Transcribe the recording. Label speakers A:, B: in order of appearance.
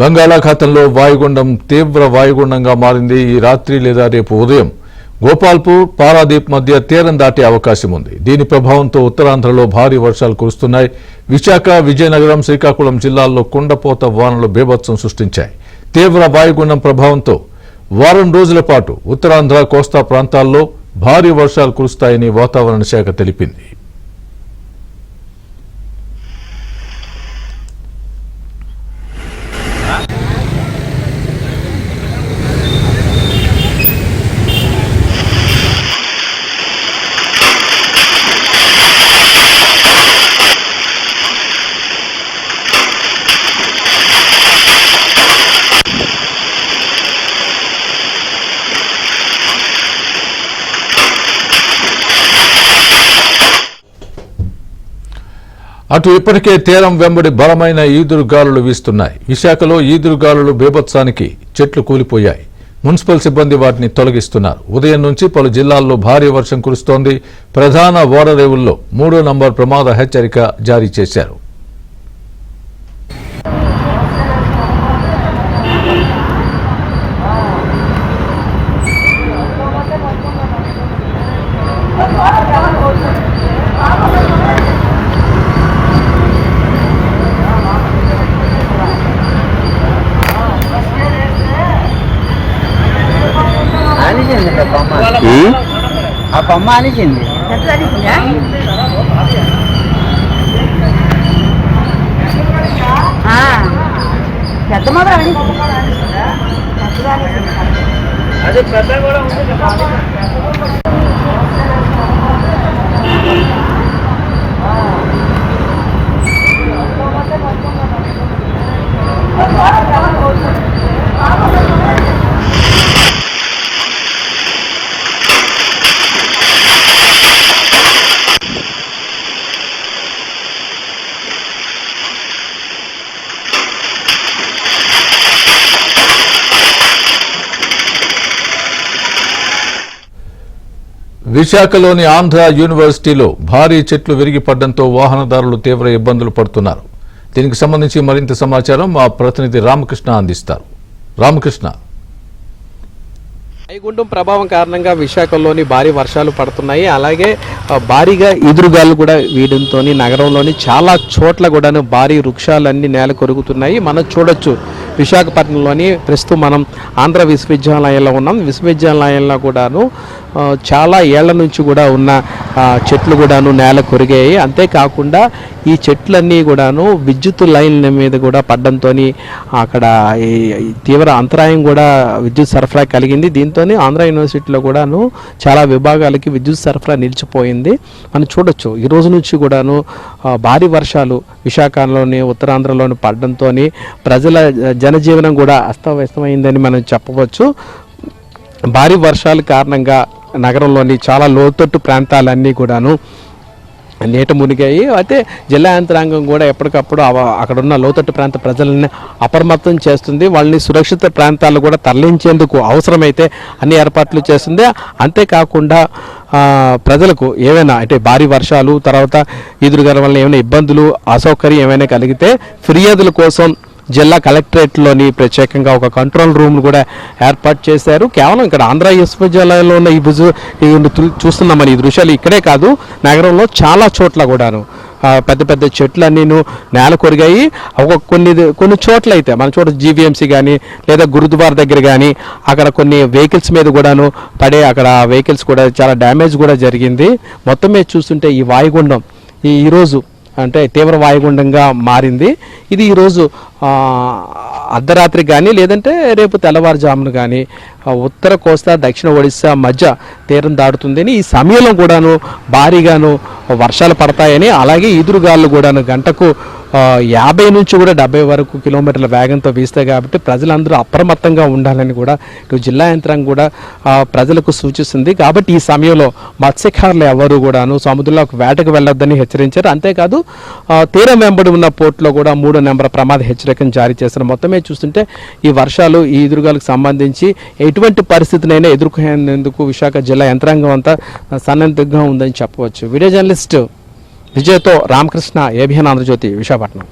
A: బంగాళాఖాతంలో వాయుగుండం తీవ్ర వాయుగుండంగా మారింది. ఈ రాత్రి లేదా రేపు ఉదయం గోపాల్పూర్, పారాదీప్ మధ్య తీరం దాటే అవకాశం ఉంది. దీని ప్రభావంతో ఉత్తరాంధ్రలో భారీ వర్షాలు కురుస్తున్నాయి. విశాఖ, విజయనగరం, శ్రీకాకుళం జిల్లాల్లో కుండపోత వానలు బీభత్సం సృష్టించాయి. తీవ్ర వాయుగుండం ప్రభావంతో వారం రోజుల పాటు ఉత్తరాంధ్ర, కోస్తా ప్రాంతాల్లో భారీ వర్షాలు కురుస్తాయని వాతావరణ శాఖ తెలిపింది. అటు ఇప్పటికే తీరం వెంబడి బలమైన ఈదురుగాలులు వీస్తున్నాయి. విశాఖలో ఈదురుగాలులు బీభత్సానికి చెట్లు కూలిపోయాయి. మున్సిపల్ సిబ్బంది వాటిని తొలగిస్తున్నారు. ఉదయం నుంచి పలు జిల్లాల్లో భారీ వర్షం కురుస్తోంది. ప్రధాన ఓడరేవుల్లో 3వ నంబర్ ప్రమాద హెచ్చరిక జారీ చేశారు.
B: ఆ బొమ్మ అనిచింది పెద్ద మొదలు అది పెద్ద కూడా ఉంది.
A: విశాఖలోని ఆంధ్ర యూనివర్సిటీలో భారీ చెట్లు విరిగిపడడంతో వాహనదారులు తీవ్ర ఇబ్బందులు పడుతున్నారు. దీనికి సంబంధించి మరింత సమాచారం మా ప్రతినిధి రామకృష్ణ అందిస్తారు. రామకృష్ణ,
C: వాయుగుండం ప్రభావం కారణంగా విశాఖలోని భారీ వర్షాలు పడుతున్నాయి. అలాగే భారీగా ఈదురుగాలు కూడా వీయడంతో నగరంలోని చాలా చోట్ల కూడాను భారీ వృక్షాలన్నీ నేల కొరుగుతున్నాయి. మనం చూడొచ్చు విశాఖపట్నంలోని ప్రస్తుతం మనం ఆంధ్ర విశ్వవిద్యాలయంలో ఉన్నాం. విశ్వవిద్యాలయంలో కూడాను చాలా ఏళ్ల నుంచి కూడా ఉన్న చెట్లు కూడాను నేల కొరిగాయి. అంతేకాకుండా ఈ చెట్లన్నీ కూడాను విద్యుత్ లైన్ల మీద కూడా పడడంతో అక్కడ తీవ్ర అంతరాయం కూడా విద్యుత్ సరఫరా కలిగింది. దీంతో ఆంధ్ర యూనివర్సిటీలో కూడాను చాలా విభాగాలకి విద్యుత్ సరఫరా నిలిచిపోయింది. మనం చూడొచ్చు ఈ రోజు నుంచి కూడాను భారీ వర్షాలు విశాఖలోని, ఉత్తరాంధ్రలోని పడడంతో ప్రజల జనజీవనం కూడా అస్తవ్యస్తమైందని మనం చెప్పవచ్చు. భారీ వర్షాల కారణంగా నగరంలోని చాలా లోతట్టు ప్రాంతాలన్నీ కూడాను నీట మునిగాయి. అయితే జిల్లా యంత్రాంగం కూడా ఎప్పటికప్పుడు అక్కడున్న లోతట్టు ప్రాంత ప్రజలని అప్రమత్తం చేస్తుంది. వాళ్ళని సురక్షిత ప్రాంతాలు కూడా తరలించేందుకు అవసరమైతే అన్ని ఏర్పాట్లు చేస్తుంది. అంతేకాకుండా ప్రజలకు ఏమైనా అంటే భారీ వర్షాలు, తర్వాత ఈదురుగాల వల్ల ఏమైనా ఇబ్బందులు, అసౌకర్యం ఏమైనా కలిగితే ఫిర్యాదుల కోసం జిల్లా కలెక్టరేట్లోని ప్రత్యేకంగా ఒక కంట్రోల్ రూమ్ కూడా ఏర్పాటు చేశారు. కేవలం ఇక్కడ ఆంధ్ర విశ్వవిద్యాలయంలో ఉన్న ఈ చూస్తున్నామని ఈ దృశ్యాలు ఇక్కడే కాదు, నగరంలో చాలా చోట్ల కూడాను పెద్ద పెద్ద చెట్లన్నీ నేల కొరిగాయి. కొన్ని చోట్ల అయితే మనం చూడొచ్చు జీవీఎంసీ కానీ లేదా గురుద్వారా దగ్గర కానీ అక్కడ కొన్ని వెహికల్స్ మీద కూడాను పడే అక్కడ వెహికల్స్ కూడా చాలా డ్యామేజ్ కూడా జరిగింది. మొత్తం మీద చూస్తుంటే ఈ వాయుగుండం ఈరోజు అంటే తీవ్ర వాయుగుండంగా మారింది. ఇది ఈరోజు అర్ధరాత్రి కానీ లేదంటే రేపు తెల్లవారుజామున కానీ ఉత్తర కోస్తా, దక్షిణ ఒడిశా మధ్య తీరం దాటుతుందని, ఈ సమయంలో కూడాను భారీగాను వర్షాలు పడతాయని, అలాగే ఈదురుగాలు కూడాను గంటకు 50 నుంచి కూడా 70 వరకు కిలోమీటర్ల వేగంతో వీస్తాయి. కాబట్టి ప్రజలందరూ అప్రమత్తంగా ఉండాలని కూడా ఇటు జిల్లా యంత్రాంగం కూడా ప్రజలకు సూచిస్తుంది. కాబట్టి ఈ సమయంలో మత్స్యకారులు ఎవరు కూడాను సముద్రంలోకి వేటకు వెళ్ళొద్దని హెచ్చరించారు. అంతేకాదు తీరం వెంబడి ఉన్న పోర్టులో కూడా 3వ నెంబర్ ప్రమాద హెచ్చరికను జారీ చేశారు. మొత్తమే చూస్తుంటే ఈ వర్షాలు, ఈ ఎదురుగాలకు సంబంధించి ఎటువంటి పరిస్థితినైనా ఎదుర్కొనేందుకు విశాఖ జిల్లా యంత్రాంగం అంతా సన్నద్ధంగా ఉందని చెప్పవచ్చు. Video journalist విజయ్తో Ramakrishna, ABN Andhra Jyothi, Visakhapatnam.